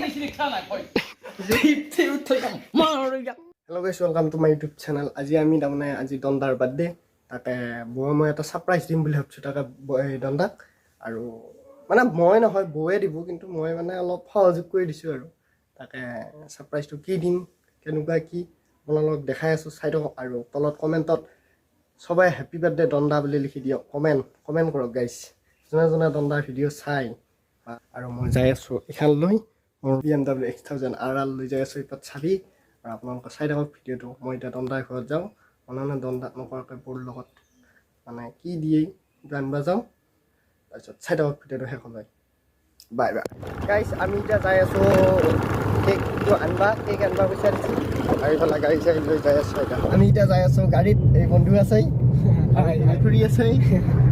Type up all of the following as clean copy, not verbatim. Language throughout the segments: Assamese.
Hello guys, welcome to my YouTube channel. আজি আমি তাৰমানে আজি দণ্ডাৰ বাৰ্থডে তাকে মই এটা সাৰপ্ৰাইজ দিম বুলি ভাবছো তাকে দণ্ডাক আৰু মানে মই নহয় বয়ে দিব কিন্তু মই মানে অলপ সহযোগ কৰি দিছো আৰু তাকে সাৰপ্ৰাইজটো কি দিম কেনেকুৱা কি আপোনালোকক দেখাই আছো চাই থাকক আৰু তলত কমেন্টত সবাই হ্যাপি বাৰ্থডে দণ্ডা বুলি লিখি দিয়ক কমেন্ট কৰক গাইস জনা জনা দণ্ডাৰ ভিডিও চাই আৰু মই যাই আছো এখান লৈ মোৰ BMW X1000 RR লৈ যাই আছো ইপাত চাবি আৰু আপোনালোকে চাই থাকক ভিডিওটো মই এটা দণ্ডাৰ ঘৰত যাওঁ মানে দণ্ডাক নকৰাকৈ বৰ লগত মানে কি দিয়ে জানবা যাওঁ তাৰপিছত চাই থাকক ভিডিওটো শেষলৈ বাই বাই গাইস আমি এতিয়া যাই আছো কেকটো আনবা কেক আনবা বিচাৰিছো আৰু ইফালে গাড়ী চাই লৈ যাই আছো এটা আমি এতিয়া যাই আছো গাড়ীত এই বন্ধু আছে ঘূৰি আছে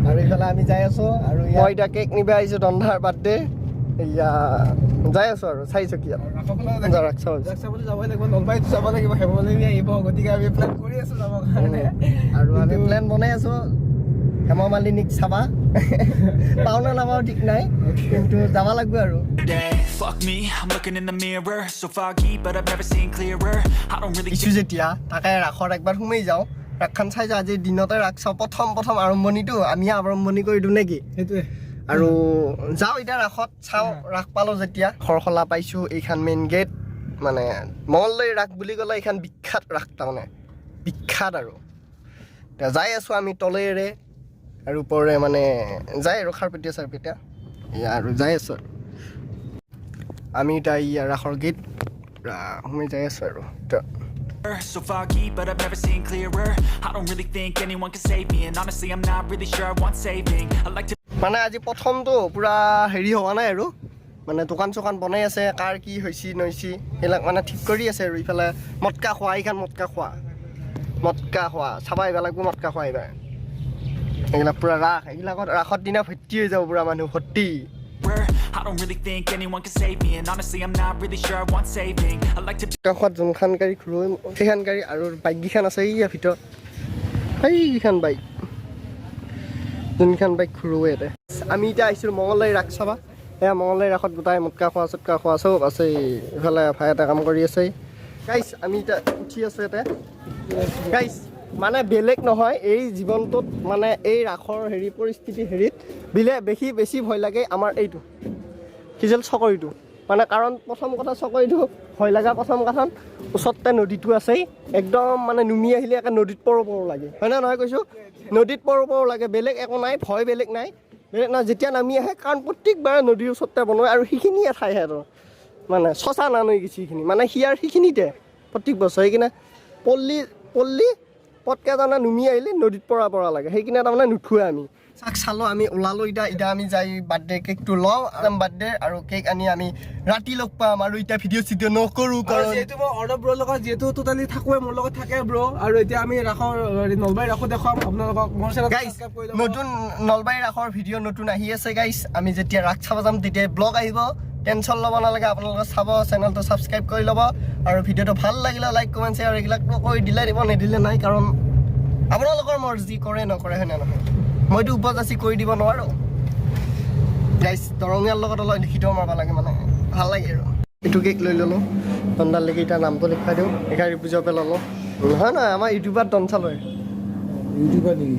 আৰু ইফালে আমি যাই আছো আৰু মই এতিয়া কেক নিবা আহিছো দণ্ডাৰ বাৰ্থডে ইয়া যাই আছো আৰু চাইছো কি ৰাখছাবলৈ যাব লাগিব নলবাৰীত যাব লাগিব হেমমালিনী আহিব গতিকে আমি প্লেন কৰি আছো যাব কাৰণে আৰু আমি প্লেন বনাই আছো হেমমালিনীক চাবা পাওঁ না নাপাওঁ ঠিক নাই কিন্তু যাব লাগিব আৰু Fuck me, I'm looking in the mirror so foggy but I've never seen clearer I don't really issue যেতিয়া তাকে ৰাখৰ একবাৰ সোমাই যাওঁ ৰাখখান চাই যা আজি দিনতে ৰাখছাও প্ৰথম আৰম্ভণিটো আমি আৰম্ভণি কৰি দিওঁ নেকি সেইটোৱে আৰু যাও এটা ৰাখত চাও ৰাখ পালো যেতিয়া খৰখলা পাইছো এইখান মেইন গেট মানে মংগলদৈ ৰাখ বুলি ক'লে এইখান বিখ্যাত ৰাখ তাৰমানে বিখ্যাত আৰু যাই আছো আমি তলেৰে আৰু ওপৰে মানে যাই আৰু খাৰপেটিয়া চাৰপেটিয়া আৰু যাই আছো আমি এটা ৰাখৰ গেট সোমাই যাই আছো আৰু so foggy but I've never seen clearer I don't really think anyone can save me and honestly I'm not really sure I want saving I like to মানে আজি প্ৰথমটো পুৰা হেৰি হোৱা নাই আৰু মানে দোকান চোকান বনাই আছে কাৰ কি হৈছি নৈছি এইবিলাক মানে ঠিক কৰি আছে আৰু ইফালে মটকা খোৱা এইখান মটকা খোৱা চাবা আহিব লাগিব মটকা খোৱা আহিবা এইবিলাক পুৰা এইবিলাকত ৰাখত দিনা ভৰ্তি হৈ যাব পুৰা মানুহ ভৰ্তি I don't really think anyone can save me and honestly I'm not really sure I want saving I like to কাষত যোনখান গাড়ী ঘূৰোঁ সেইখান গাড়ী আৰু বাইককেইখান আছে ইয়াৰ ভিতৰত সেইকেইখান বাইক যোনখান বাইক ঘূৰোঁ ইয়াতে আমি এতিয়া আহিছিলোঁ মংগলদৈ ৰাখ চাবা এয়া মংগলদৈ ৰাখত গোটাই মটকা খোৱা চব আছে ইফালে ভাই এটা কাম কৰি আছে গাইছ আমি এতিয়া উঠি আছোঁ ইয়াতে গাইছ মানে বেলেগ নহয় এই জীৱনটোত মানে এই ৰাখৰ হেৰি পৰিস্থিতি হেৰিত বেছি ভয় লাগে আমাৰ এইটো কিজেল চকৰিটো মানে কাৰণ প্ৰথম কথা চকৰিটো ভয় লগা প্ৰথম কাৰণ ওচৰতে নদীটো আছেই একদম মানে নুমি আহিলে একে নদীত পৰো লাগে হয় না নহয় কৈছোঁ নদীত পৰো লাগে বেলেগ একো নাই ভয় বেলেগ নাই যেতিয়া নামি আহে কাৰণ প্ৰত্যেকবাৰে নদীৰ ওচৰতে বনোৱা আৰু সেইখিনিয়ে ঠাই আৰু মানে চচা নানৈ গৈছে সেইখিনি মানে সিয়াৰ সেইখিনিতে প্ৰত্যেক বছৰ সেইকিনে পল্লী পটকে তাৰমানে নুমি আহিলে নদীত পৰা লাগে সেইকিনে তাৰমানে নুঠোৱে আমি চাক চালো আমি ওলালো এতিয়া আমি যাই বাৰ্থডে কেকটো লওঁ বাৰ্থডে আৰু কেক আনি আমি ৰাতি লগ পাম আৰু এতিয়া ভিডিঅ' নকৰোঁ কাৰণ যিহেতু মই অৰ্ণৱ ব্ৰৰ লগত যিহেতু টোটালি থাকোৱে মোৰ লগত থাকে ব্ৰ আৰু এতিয়া আমি ৰাখৰ নলবাৰী ৰাখো দেখুৱাম আপোনালোকক মোৰ চেনেল সাবস্ক্ৰাইব কৰি ল'ব নতুন নলবাৰী ৰাখৰ ভিডিঅ' নতুন আহি আছে গাইছ আমি যেতিয়া ৰাখ চাব যাম তেতিয়া ব্লগ আহিব টেনশ্যন ল'ব নালাগে আপোনালোকে চাব চেনেলটো ছাবস্ক্ৰাইব কৰি ল'ব আৰু ভিডিঅ'টো ভাল লাগিলে লাইক কমেণ্ট শ্বেয়াৰ এইবিলাকটো কৰি দিলে দিব নিদিলে নাই কাৰণ আপোনালোকৰ মৰ্জি কৰে নকৰে হয় নে নহয় মইতো উপযাচি কৰি দিব নোৱাৰোঁ গাইছ দৰঙীয়াৰ লগত অলপ লিখিত মাৰিব লাগে মানে ভাল লাগে আৰু এইটো কেক লৈ ল'লোঁ দণ্ডাৰ লেগি এতিয়া নামটো লিখাই দিওঁ এঘাৰী বুজাব ল'লোঁ নহয় আমাৰ ইউটিউবত দণ্ডা লয় ইউটিউবত নেকি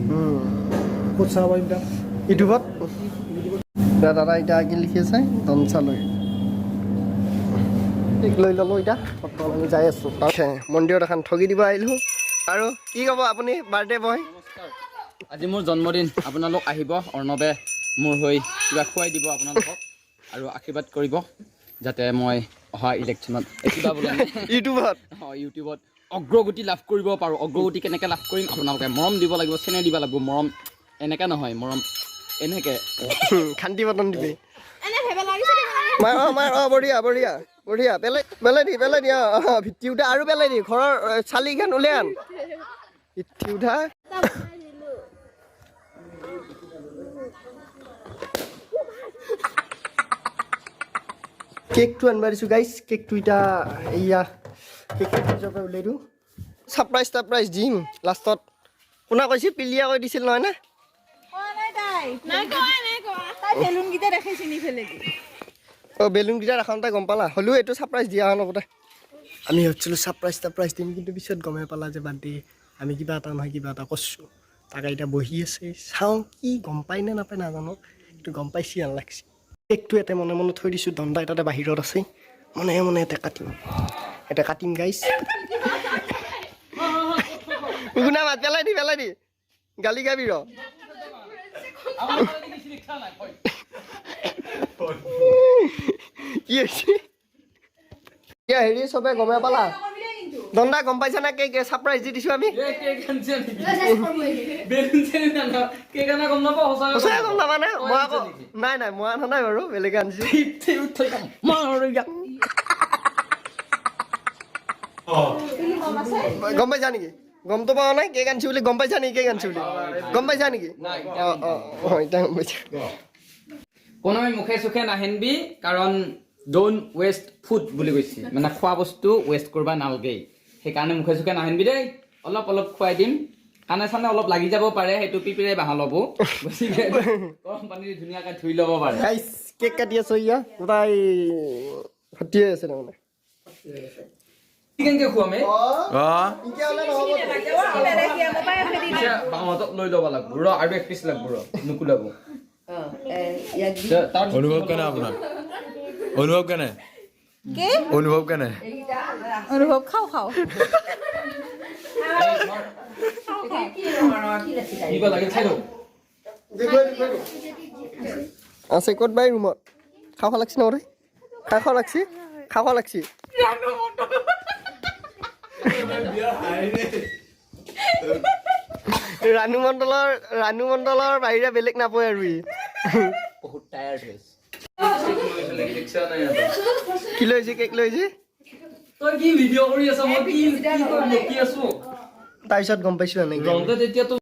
ক'ত চাব পাৰিম ইউটিউবত দাদা এতিয়া কি লিখি আছে দণ্ডা লয় কেক লৈ ল'লোঁ এতিয়া বৰ্তমান আমি যাই আছোঁ মন্দিৰত এখন ঠগি দিব আহিলোঁ আৰু কি ক'ব আপুনি বাৰ্থডে বয় আজি মোৰ জন্মদিন আপোনালোক আহিব অৰ্ণৱে মোৰ হৈ কিবা খুৱাই দিব আপোনালোকক আৰু আশীৰ্বাদ কৰিব যাতে মই অহা ইলেকশ্যনত কিবা বোলে ইউটিউবত অগ্ৰগতি লাভ কৰিব পাৰোঁ অগ্ৰগতি কেনেকৈ লাভ কৰিম আপোনালোকে মৰম দিব লাগিব চেনেহ দিব লাগিব মৰম এনেকৈ নহয় মৰম এনেকৈ খান্তি বটন দিবি বঢ়িয়া পেলাই দি ভিত্তি উঠা আৰু পেলাই দি ঘৰৰ চালিখন উলিয়াই আন ভিত্তি উঠা কেকটো আনবা দিছোঁ গাইছ কেকটো এতিয়া এয়া কেকটো উলিয়াই দিওঁ ছাৰপ্ৰাইজ দিম লাষ্টত কোনে কৈছে পিলিয়া কৈ দিছিল নহয় নে বেলুনকেইটা ৰাখোঁতে গম পালা হ'লেও এইটো ছাৰপ্ৰাইজ দিয়া হোৱা নগতে আমি ভাবিছিলোঁ ছাৰপ্ৰাইজ দিম কিন্তু পিছত গমেই পালা যে বাদ দি আমি কিবা এটা নহয় কিবা এটা কৰিছোঁ তাকে এতিয়া বহি আছে চাওঁ কি গম পায় নে নাপায় নাজানো কিন্তু গম পাইছি ভাল লাগছে কেকটো এটা মনে মনে থৈ দিছোঁ দণ্ডা এটাতে বাহিৰত আছে মনে মনে এটা কাটিম গাইছ গুণা মাত পেলাই দি গালি গাবি ৰ কি হৈছে এতিয়া হেৰি চবে গমে পালা দণ্ডা গম পাইছা না কেক ছাৰপ্ৰাইজ দি দিছোঁ আমি সঁচাই গম নাপা নে মই আকৌ নাই মই আনা নাই বাৰু বেলেগে আনিছোঁ গম পাইছা নেকি গমটো পোৱা নাই কেক আনিছোঁ বুলি গম পাইছা নেকি কেক আনিছোঁ বুলি গম পাইছা নেকি অঁ এতিয়া গম পাইছা কোনোৱে মুখে চুখে নাহেনবি কাৰণ ডোন্ট ৱেষ্ট ফুড বুলি কৈছে মানে খোৱা বস্তু ৱেষ্ট কৰিব নালাগে সেইকাৰণে মুখে চুখে নাহেনবি দেই অলপ খুৱাই দিম কাণে চানে অলপ লাগি যাব পাৰে সেইটো পিপিৰে বাঁহ ল'ব গতিকে গৰম পানী ধুনীয়াকৈ ধুই ল'ব পাৰে কেক কাটি আছো ইয়া গোটাই ফাটি আছে তাৰমানে কেনেকৈ খুৱামে বাহঁতক লৈ ল'ব লাগিব ৰ আৰু এক পিচ লাগিব ৰ নুকুলাব অনুভৱ কেনে আপোনাৰ অনুভৱ কেনে খাও কিবা লাগে চাই লওঁ আছে ক'ত বাই ৰুমত খাব লাগছি ন খাব লাগছি ৰাণু মণ্ডলৰ বাহিৰে বেলেগ নাপায় আৰু বহুত টায়াৰ্ড হৈছে কি লৈছে কেক লৈছে তই কি ভিডিঅ' কৰি আছ মই কি আছো তাৰপিছত গম পাইছো এনেকৈ তেতিয়াতো